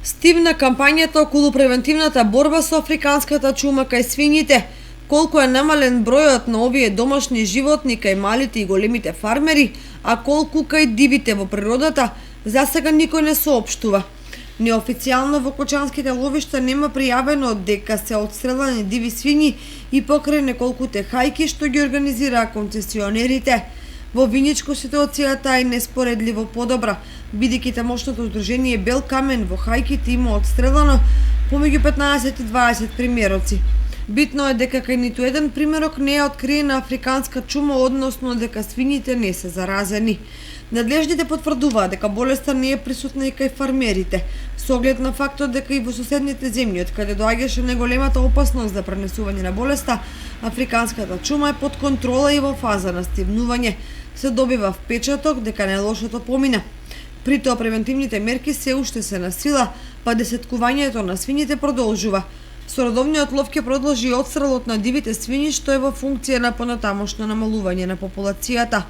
Стивна кампањата околу превентивната борба со африканската чума кај свињите. Колку е намален бројот на овие домашни животни кај малите и големите фармери, а колку кај дивите во природата, засега никој не соопштува. Неофицијално во кочанските ловишта нема пријавено дека се отстрелани диви свињи и покрај неколкуте хајки што ги организираа концесионерите. Во Виничко ситуацијата е неспоредливо подобра, бидејќи тамошното удружение Бел Камен во хајките има отстрелано помеѓу 15 и 20 примероци. Битно е дека кај ниту еден примерок не е откриена африканска чума, односно дека свињите не се заразени. Надлежните потврдуваат дека болеста не е присутна и кај фармерите, со оглед на фактот дека и во соседните земји, од каде доаѓаше најголемата опасност за пренесување на болеста, африканската чума е под контрола и во фаза на стивнување. Се добива впечаток дека најлошото помина. При тоа превентивните мерки се уште се на сила, па десеткувањето на свињите продолжува. Сородовниот лов ќе продолжи и отстрелот на дивите свињи, што е во функција на понатамошно намалување на популацијата.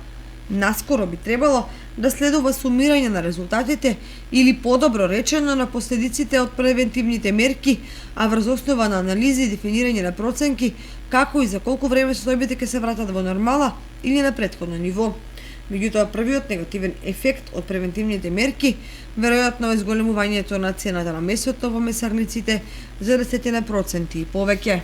Наскоро би требало да следува сумирање на резултатите или подобро речено на последиците од превентивните мерки, а врз основа на анализи и дефинирање на проценки како и за колку време состојбите ќе се вратат во нормала или на претходно ниво. Меѓутоа, првиот негативен ефект од превентивните мерки веројатно е зголемувањето на цената на месото во месарниците за 10% и повеќе.